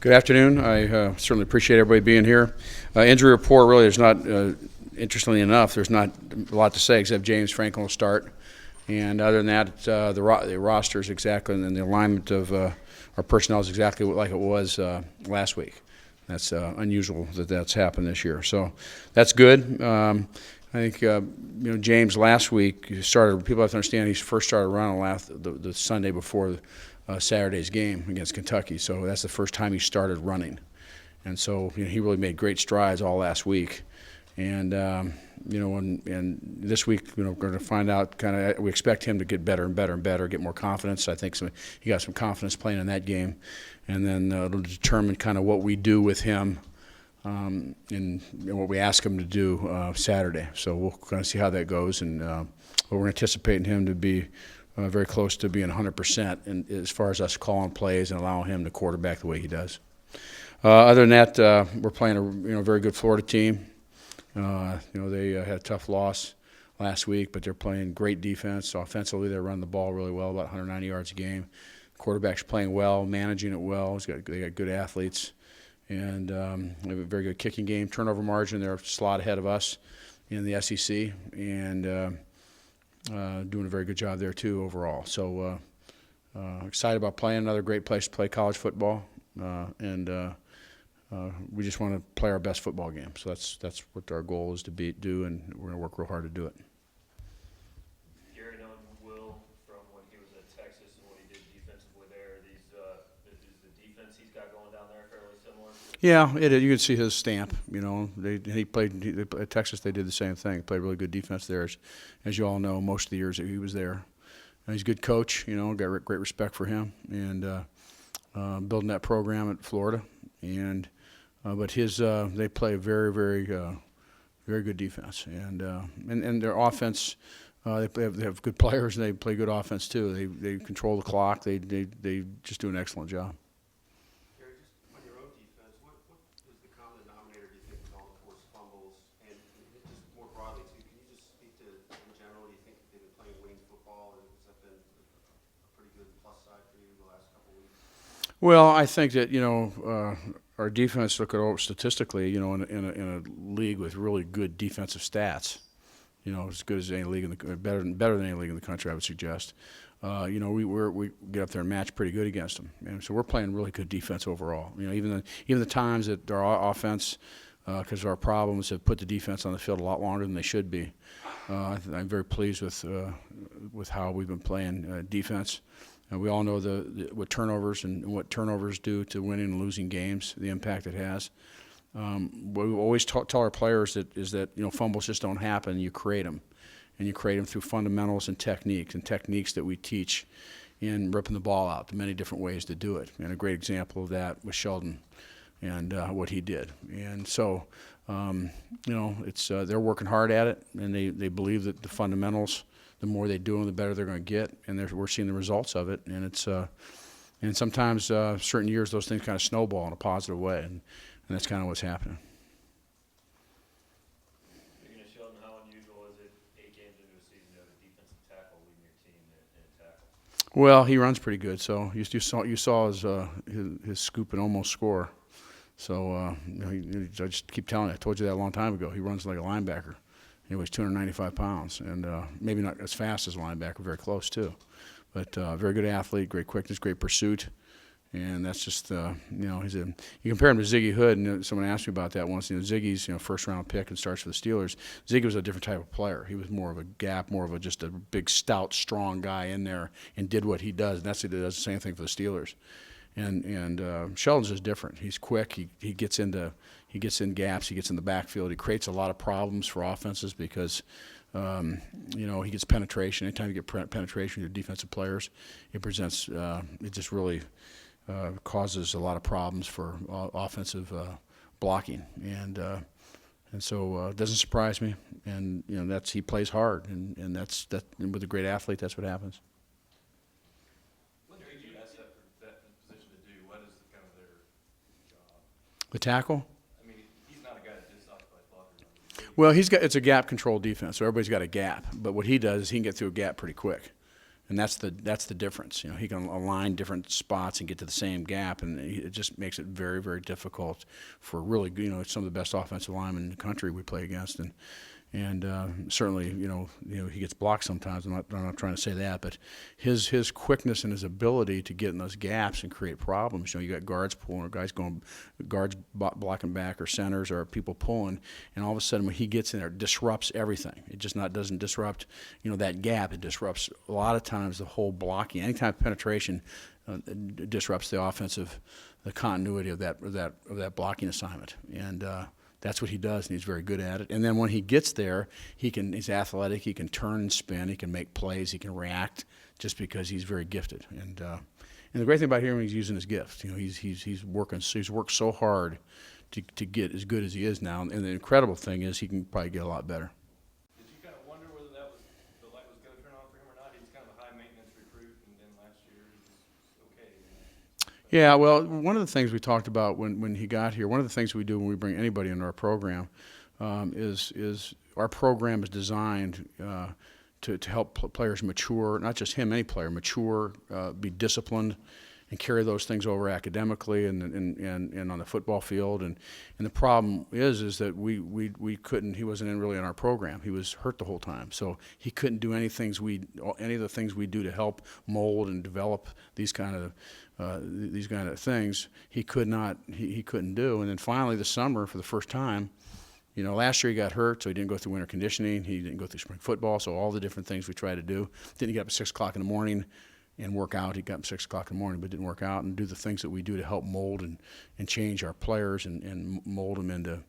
Good afternoon. I certainly appreciate everybody being here. Injury report, really, there's not, interestingly enough, there's not a lot to say except James Franklin will start. And other than that, the roster is exactly, and the alignment of our personnel is exactly like it was last week. That's unusual that that's happened this year. So that's good. I think James last week started. People have to understand he first started running the Sunday before Saturday's game against Kentucky. So that's the first time he started running, and so he really made great strides all last week. And and this week we're going to find out. We expect him to get better and better and better, get more confidence. I think he got some confidence playing in that game, and then it'll determine kind of what we do with him. And what we ask him to do Saturday. So we'll kind of see how that goes, and we're anticipating him to be very close to being 100% and as far as us calling plays and allowing him to quarterback the way he does. Other than that, we're playing a very good Florida team. They had a tough loss last week, but they're playing great defense. Offensively, they're running the ball really well, about 190 yards a game. Quarterback's playing well, managing it well. They got good athletes. And they have a very good kicking game. Turnover margin, they're a slot ahead of us in the SEC, and doing a very good job there too overall. So excited about playing. Another great place to play college football, and we just want to play our best football game. So that's what our goal is to do, and we're going to work real hard to do it. Yeah, you can see his stamp. He played at Texas. They did the same thing. Played really good defense there, as you all know. Most of the years that he was there, and he's a good coach. Got great respect for him, and building that program at Florida. And but they play a very, very, very good defense, and their offense. They have good players, and they play good offense too. They control the clock. They just do an excellent job. Well, I think that our defense, look at statistically, in a league with really good defensive stats, as good as any league better than any league in the country, I would suggest. We get up there and match pretty good against them, and so we're playing really good defense overall. Even the times that our offense, because of our problems, have put the defense on the field a lot longer than they should be. I'm very pleased with how we've been playing defense. We all know what turnovers and what turnovers do to winning and losing games, the impact it has. What we always tell our players is that fumbles just don't happen. You create them, and you create them through fundamentals and techniques that we teach in ripping the ball out. The many different ways to do it, and a great example of that was Sheldon and what he did. And so, they're working hard at it, and they believe that the fundamentals. The more they do them, the better they're going to get, and we're seeing the results of it. And and sometimes certain years those things kind of snowball in a positive way, and that's kind of what's happening. Sheldon, how unusual is it 8 games into a season to have a defensive tackle leading your team in tackle? Well, he runs pretty good, so you saw his scoop and almost score. So I just keep telling you, I told you that a long time ago. He runs like a linebacker. He weighs 295 pounds, and maybe not as fast as a linebacker, very close too. But very good athlete, great quickness, great pursuit, and that's just you compare him to Ziggy Hood, and someone asked me about that once. Ziggy's first round pick and starts for the Steelers. Ziggy was a different type of player. He was more of a gap, more of just a big, stout, strong guy in there, and did what he does. And he does the same thing for the Steelers. And Sheldon's just different. He's quick. He gets in gaps. He gets in the backfield. He creates a lot of problems for offenses because he gets penetration. Anytime you get penetration with your defensive players, it presents. It just really causes a lot of problems for offensive blocking. And so it doesn't surprise me. And he plays hard. And that's with a great athlete, that's what happens. The tackle? I mean, he's not a guy that just occupies blockers. Well, it's a gap control defense, so everybody's got a gap. But what he does is he can get through a gap pretty quick. and that's the difference. He can align different spots and get to the same gap, and it just makes it very, very difficult for really, some of the best offensive linemen in the country we play against, and certainly, he gets blocked sometimes. I'm not trying to say that, but his quickness and his ability to get in those gaps and create problems. You got guards pulling, or guards blocking back, or centers, or people pulling, and all of a sudden when he gets in there, it disrupts everything. It just doesn't disrupt, that gap. It disrupts a lot of times the whole blocking. Any type of penetration disrupts the continuity of that blocking assignment, and that's what he does, and he's very good at it. And then when he gets there, he's athletic. He can turn and spin. He can make plays. He can react, just because he's very gifted. And the great thing about him is he's using his gift. He's worked so hard to get as good as he is now. And the incredible thing is he can probably get a lot better. Did you kind of wonder whether the light was going to turn on for him or not? He's kind of a high maintenance recruit, and then last year he was okay. Yeah, well, one of the things we talked about when he got here, one of the things we do when we bring anybody into our program is our program is designed to help players mature, not just him, any player, mature, be disciplined, and carry those things over academically and on the football field. And the problem is that we couldn't. He wasn't really in our program. He was hurt the whole time, so he couldn't do any of the things we do to help mold and develop these kind of things. He couldn't do. And then finally, this summer, for the first time, last year he got hurt, so he didn't go through winter conditioning. He didn't go through spring football. So all the different things we try to do. Didn't get up at 6 o'clock in the morning and work out. He got up at 6 o'clock in the morning, but didn't work out and do the things that we do to help mold and change our players and mold them into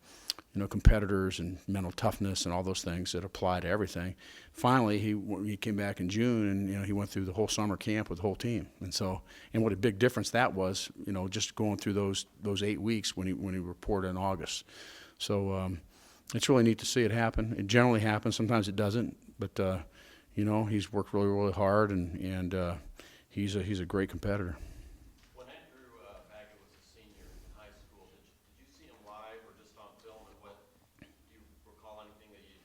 competitors and mental toughness and all those things that apply to everything. Finally, he came back in June, and he went through the whole summer camp with the whole team. And what a big difference that was, just going through those 8 weeks when he reported in August. So it's really neat to see it happen. It generally happens. Sometimes it doesn't, but he's worked really, really hard, and he's a great competitor. When Andrew Baggett was a senior in high school, did you see him live or just on film? And do you recall anything that you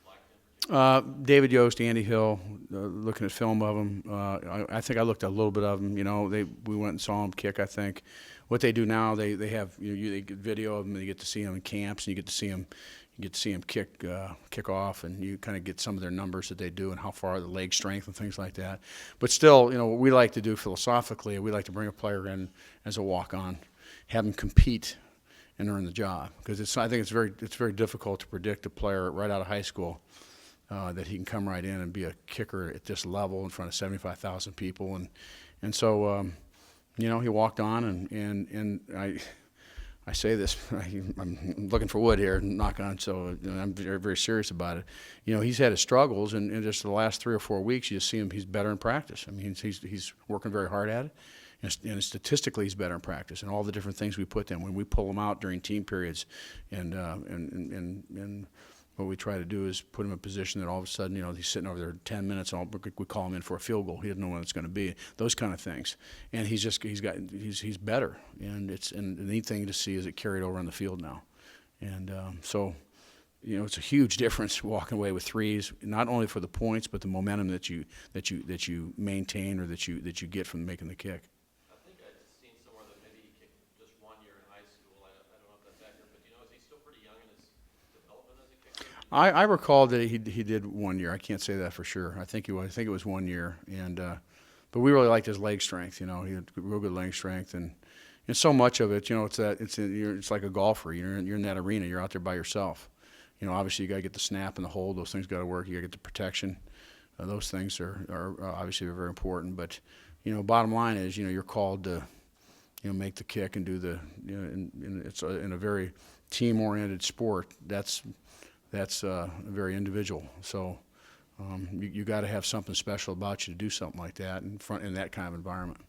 liked in particular? David Yost, Andy Hill, looking at film of him. I think I looked at a little bit of him. We went and saw him kick. I think what they do now, they have they get video of him. And you get to see him in camps, and you get to see him kick off, and you kind of get some of their numbers that they do and how far the leg strength and things like that. But still, what we like to do philosophically, we like to bring a player in as a walk-on, have him compete and earn the job, because I think it's very difficult to predict a player right out of high school that he can come right in and be a kicker at this level in front of 75,000 people, and so he walked on, and I say this, I'm looking for wood here, knock on, so I'm very, very serious about it. He's had his struggles, and in just the last 3 or 4 weeks, you just see him, he's better in practice. I mean, he's working very hard at it, and statistically he's better in practice, and all the different things we put them, when we pull him out during team periods, and what we try to do is put him in a position that all of a sudden, he's sitting over there 10 minutes, and we call him in for a field goal. He doesn't know when it's going to be. Those kind of things, and he's better. And the neat thing to see is it carried over on the field now, and so it's a huge difference walking away with threes, not only for the points but the momentum that you maintain or that you get from making the kick. I recall that he did 1 year. I can't say that for sure. I think it was 1 year, but we really liked his leg strength. He had real good leg strength, and so much of it, it's like a golfer. You're in that arena. You're out there by yourself. Obviously you got to get the snap and the hold. Those things got to work. You got to get the protection. Those things are obviously very important. But bottom line is, you're called to make the kick and do the and it's in a very team-oriented sport. That's very individual. So you got to have something special about you to do something like that in that kind of environment.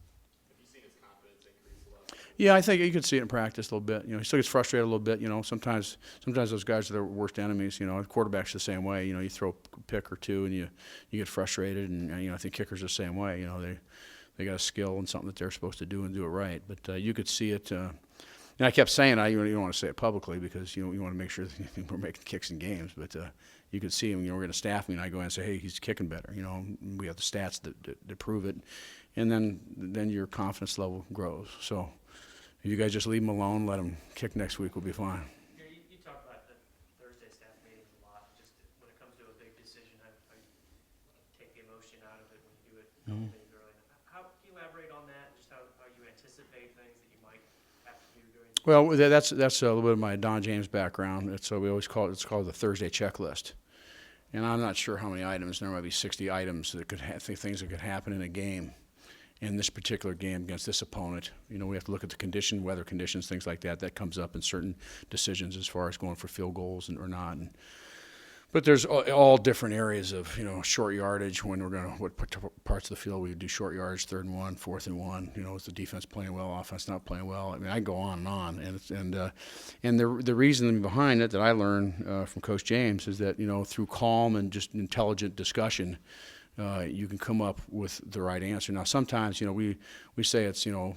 Have you seen his confidence increase a lot? Yeah, I think you could see it in practice a little bit. He still gets frustrated a little bit. Sometimes those guys are their worst enemies. Quarterback's the same way. You throw a pick or two and you get frustrated, and I think kickers are the same way. They got a skill and something that they're supposed to do and do it right. But you could see it. And I kept saying, you don't want to say it publicly because you want to make sure that we're making kicks in games. But you could see him. We're going to staff me, and I go in and say, hey, he's kicking better. We have the stats that prove it, and then your confidence level grows. So if you guys just leave him alone, let him kick next week, we'll be fine. You talk about the Thursday staff meetings a lot. Just when it comes to a big decision, how you take the emotion out of it when you do it a couple days early. How can you elaborate on that? Just how you anticipate things that you might have to do during the Well, that's a little bit of my Don James background. So we always it's called the Thursday checklist. And I'm not sure how many items. There might be 60 items that things that could happen in a game. In this particular game against this opponent, we have to look at the condition, weather conditions, things like that. That comes up in certain decisions as far as going for field goals or not. But there's all different areas of short yardage. When what parts of the field we do short yardage, 3rd and 1, 4th and 1. Is the defense playing well, offense not playing well? I mean, I go on, and the reason behind it that I learned from Coach James is that through calm and just intelligent discussion. You can come up with the right answer. Now, sometimes, we say it's, a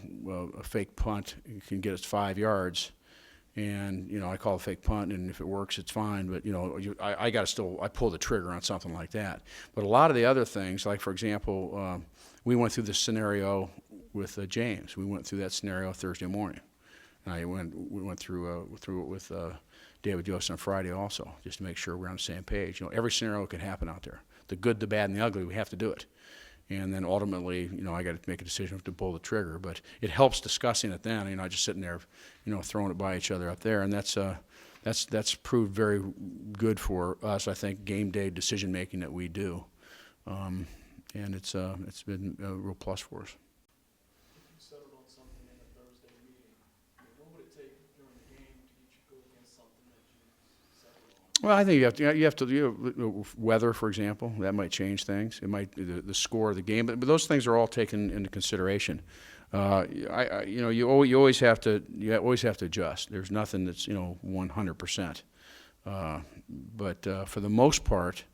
fake punt. You can get us 5 yards, and, I call it a fake punt, and if it works, it's fine. But, I pull the trigger on something like that. But a lot of the other things, like, for example, we went through this scenario with James. We went through that scenario Thursday morning. And we went through it with David Yost on Friday also, just to make sure we're on the same page. Every scenario could happen out there. The good, the bad, and the ugly, we have to do it. And then ultimately, I got to make a decision to pull the trigger. But it helps discussing it then. Just sitting there, throwing it by each other up there, and that's proved very good for us. I think game day decision making that we do, and it's been a real plus for us. If you settled on something in a Thursday meeting, what would it take during the game to get you to go against something that you settled on? Well, I think you have to weather, for example, that might change things. It might the score of the game, but those things are all taken into consideration. You always have to adjust. There's nothing that's 100%. But for the most part,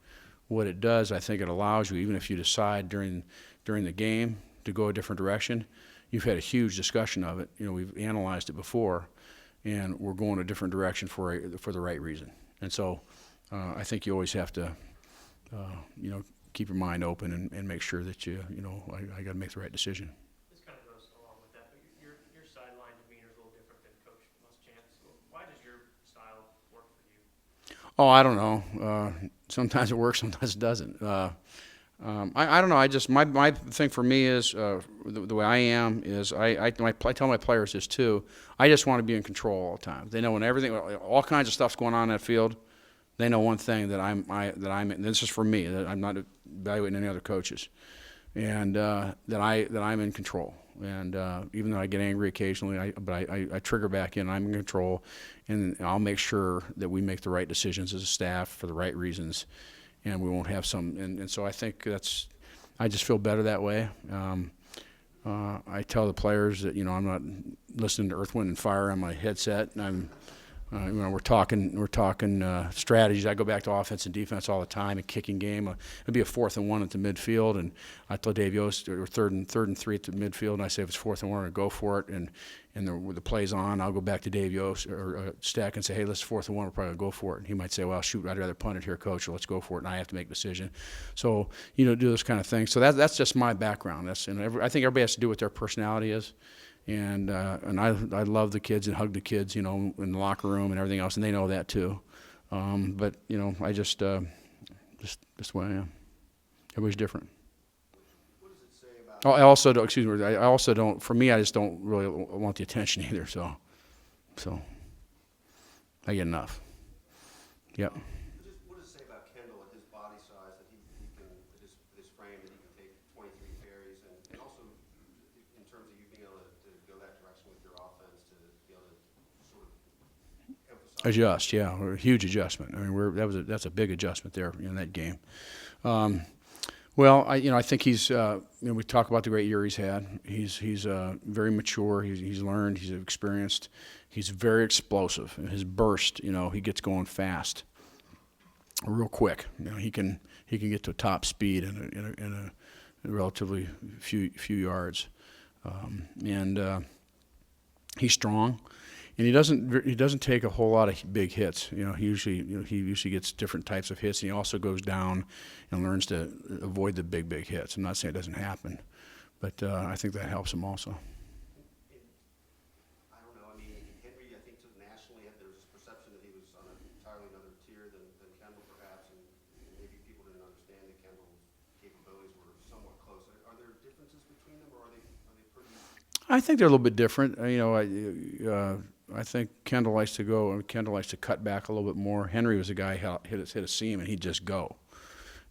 what it does, I think it allows you, even if you decide during the game to go a different direction, you've had a huge discussion of it. We've analyzed it before, and we're going a different direction for the right reason. And so I think you always have to, keep your mind open and make sure that I got to make the right decision. This kind of goes along with that, but your sideline demeanor is a little different than Coach Muschamp's. Why does your style work for you? Oh, I don't know. Sometimes it works, sometimes it doesn't. I don't know. I just my thing for me is the way I am is I tell my players this too. I just want to be in control all the time. They know when all kinds of stuff's going on in that field. They know one thing that I'm. And this is for me. That I'm not evaluating any other coaches, and that I'm in control. And even though I get angry occasionally, I trigger back in. I'm in control, and I'll make sure that we make the right decisions as a staff for the right reasons. And we won't have some, and so I think I just feel better that way. I tell the players that I'm not listening to Earth, Wind, and Fire on my headset, and we're talking strategies. I go back to offense and defense all the time. A kicking game, it'd be a 4th and 1 at the midfield, and I tell Dave Yost, or third and 3 at the midfield, and I say if it's 4th and 1, I go for it, and the play's on, I'll go back to Dave Yost or Stack and say, hey, let's 4th and 1, we're probably gonna go for it. And he might say, well, shoot, I'd rather punt it here, coach, or let's go for it, and I have to make a decision. So do those kind of things. So that's just my background. I think everybody has to do what their personality is. And I love the kids and hug the kids, in the locker room and everything else, and they know that too. But I just the way I am. Everybody's different. What does it say about? Oh, I also don't. Excuse me. I also don't. For me, I just don't really want the attention either. So I get enough. Yep. What does it say about Kendall at his body size that he can, at his frame, that he can take 23 carries, and also in terms of you being able to go that direction with your offense to be able to sort of emphasize. Adjust, yeah, a huge adjustment. I mean, that's a big adjustment there in that game. Well, I think he's. We talk about the great year he's had. He's very mature. He's learned. He's experienced. He's very explosive. His burst, he gets going fast, real quick. He can get to top speed in a relatively few yards, and he's strong. And he doesn't take a whole lot of big hits. He usually gets different types of hits, and he also goes down and learns to avoid the big hits. I'm not saying it doesn't happen, but I think that helps him also. I don't know, I mean, Henry, I think nationally, there was this perception that he was on entirely another tier than Kendall perhaps, and maybe people didn't understand that Kendall's capabilities were somewhat close. Are there differences between them, or are they pretty? I think they're a little bit different. I think Kendall likes to cut back a little bit more. Henry was a guy who hit a seam and he'd just go,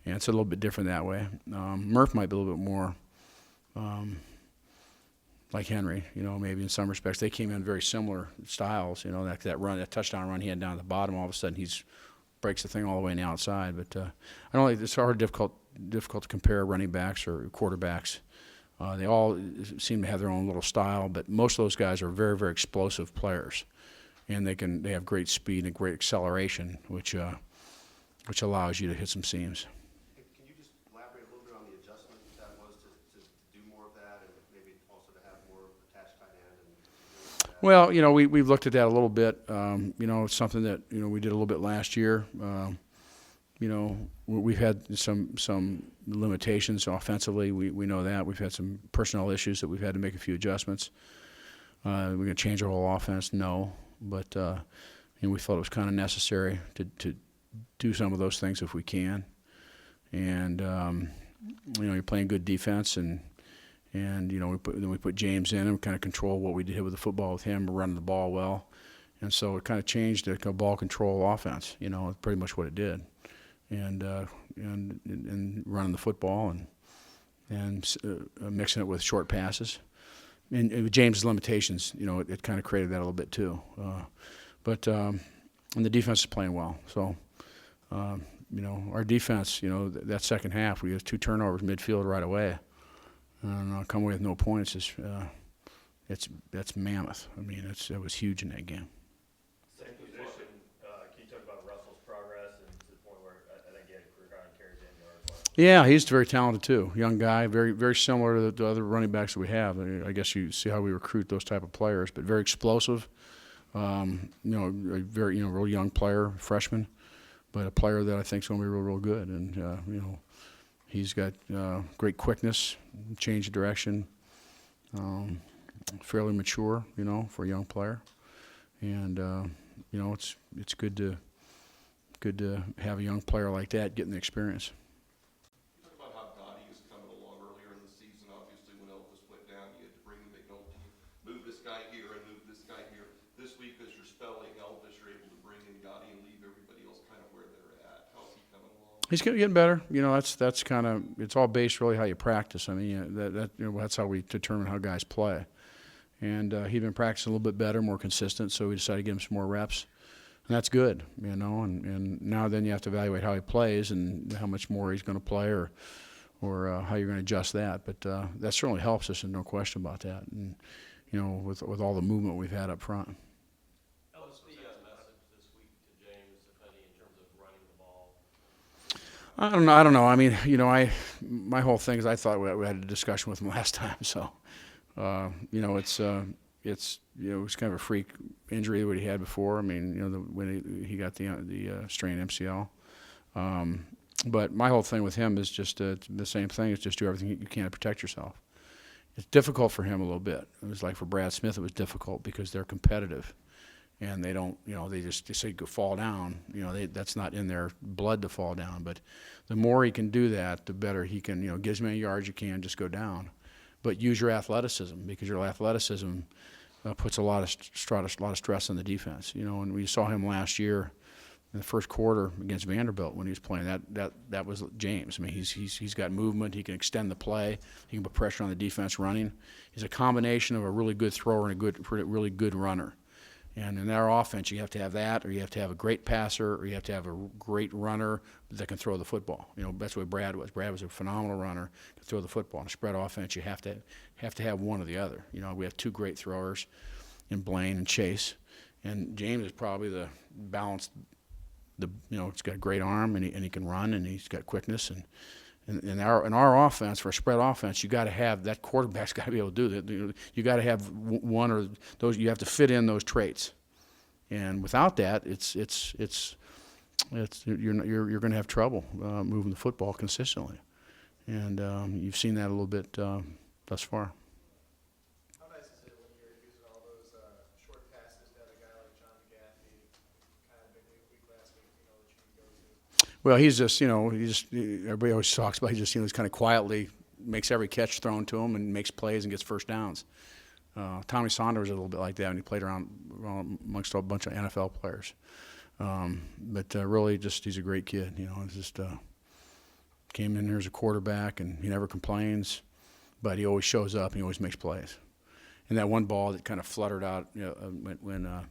and it's a little bit different that way. Murph might be a little bit more like Henry, maybe in some respects. They came in very similar styles. That touchdown run he had down at the bottom, all of a sudden breaks the thing all the way on the outside. But I don't think it's difficult to compare running backs or quarterbacks. They all seem to have their own little style, but most of those guys are very, very explosive players, and they have great speed and great acceleration, which allows you to hit some seams. Can you just elaborate a little bit on the adjustment that was to do more of that, and maybe also to have more attached tight end? Well, we've looked at that a little bit. It's something that we did a little bit last year. We've had some limitations offensively. We know that. We've had some personnel issues that we've had to make a few adjustments. We're going to change our whole offense? No. But we felt it was kind of necessary to do some of those things if we can. And, you're playing good defense, and we put James in and kind of control what we did with the football with him. We're running the ball well. And so it kind of changed the ball control offense, pretty much what it did. And running the football and mixing it with short passes, and with James' limitations, it kind of created that a little bit too. And the defense is playing well. So, our defense, that second half, we had 2 turnovers midfield right away, and come away with no points that's mammoth. I mean, it was huge in that game. Same position. Can you talk about Russell's progress and to the point where I think he had a career high in carries and yards? Yeah, he's very talented too. Young guy, very very similar to the other running backs that we have. I guess you see how we recruit those type of players, but very explosive. A very real young player, freshman, but a player that I think is going to be real good. And he's got great quickness, change of direction, fairly mature, for a young player. And it's good to have a young player like that getting the experience. You talk about how Gotti is coming along earlier in the season. Obviously, when Elvis went down, you had to bring him. They don't move this guy here and move this guy here. This week, as you're spelling Elvis, you're able to bring in Gotti and leave everybody else kind of where they're at. How's he coming along? He's getting better. That's kind of, it's all based really how you practice. I mean, that's how we determine how guys play. And he'd been practicing a little bit better, more consistent, so we decided to give him some more reps. And that's good, and now then you have to evaluate how he plays and how much more he's going to play or how you're going to adjust that. But that certainly helps us, and no question about that. And, with all the movement we've had up front. What's the message this week to James, if any, in terms of running the ball? I don't know. I mean, my whole thing is I thought we had a discussion with him last time, so. It was kind of a freak injury what he had before. I mean, when he got the strained MCL. But my whole thing with him is just the same thing. It's just do everything you can to protect yourself. It's difficult for him a little bit. It was like for Brad Smith, it was difficult because they're competitive, and they don't, they say go fall down. That's not in their blood to fall down. But the more he can do that, the better he can, get as many yards you can, just go down. But use your athleticism, because your athleticism puts a lot of stress on the defense. And we saw him last year in the first quarter against Vanderbilt when he was playing. That was James. I mean, he's got movement. He can extend the play. He can put pressure on the defense running. He's a combination of a really good thrower and a really good runner. And in our offense, you have to have that, or you have to have a great passer, or you have to have a great runner that can throw the football. That's what Brad was. Brad was a phenomenal runner, could throw the football. In a spread offense, you have to have one or the other. We have 2 great throwers in Blaine and Chase, and James is probably the balanced. He's got a great arm, and he can run, and he's got quickness, and in our offense, for a spread offense, you got to have that quarterback's got to be able to do that. You got to have one or those. You have to fit in those traits. And without that, you're going to have trouble moving the football consistently. And you've seen that a little bit thus far. How nice is it when you're using all those short passes that a guy like John McGaffey, kind of big week last week, that you can go to? Well, he's just, everybody always talks about, he's kind of quietly makes every catch thrown to him and makes plays and gets first downs. Tommy Saunders was a little bit like that when he played around amongst a bunch of NFL players. But really, he's a great kid. He's just came in here as a quarterback, and he never complains, but he always shows up and he always makes plays. And that one ball that kind of fluttered out when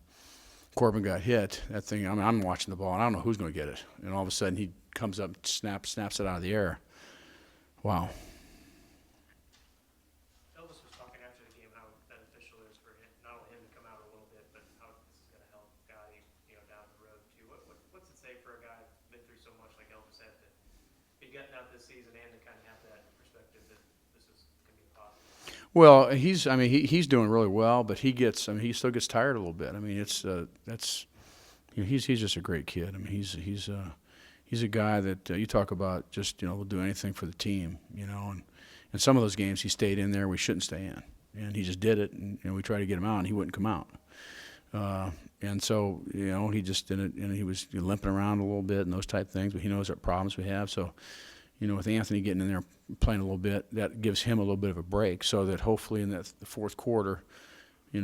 Corbin got hit, that thing, I'm watching the ball, and I don't know who's going to get it. And all of a sudden, he comes up, snaps it out of the air. Wow. Elvis was talking after the game how beneficial it is for him, not only him to come out a little bit, but how this is going to help Gotti, down the road too. What's it say for a guy who's been through so much like Elvis had to be getting out this season and to kind of have that perspective that this is going to be possible? Well, he's doing really well, but he still gets tired a little bit. He's just a great kid. He's a guy that you talk about just, will do anything for the team, and some of those games he stayed in there we shouldn't stay in, and he just did it, and we tried to get him out, and he wouldn't come out. And so, he just did it, and he was limping around a little bit and those type things, but he knows what problems we have. So, with Anthony getting in there playing a little bit, that gives him a little bit of a break so that hopefully in the fourth quarter, he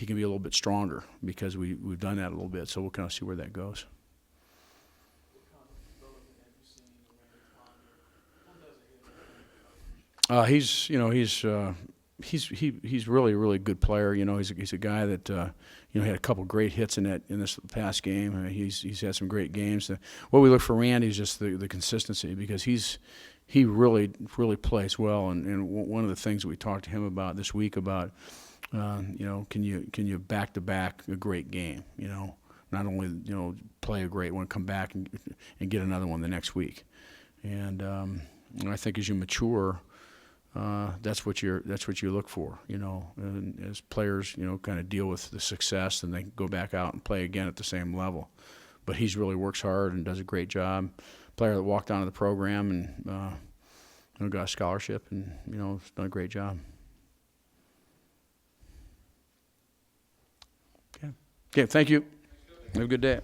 can be a little bit stronger because we've done that a little bit. So we'll kind of see where that goes. What kind of development have you seen in Randy Ponder? He's really, really good player. He's a guy that had a couple great hits in this past game. He's had some great games. What we look for Randy is just the consistency, because he really plays well. And one of the things that we talked to him about this week about can you back to back a great game? Not only play a great one, come back and get another one the next week. And I think as you mature, that's what you look for, and as players, kind of deal with the success, and they go back out and play again at the same level. But he's really works hard and does a great job. Player that walked onto the program and got a scholarship, and has done a great job. Okay, thank you. Have a good day.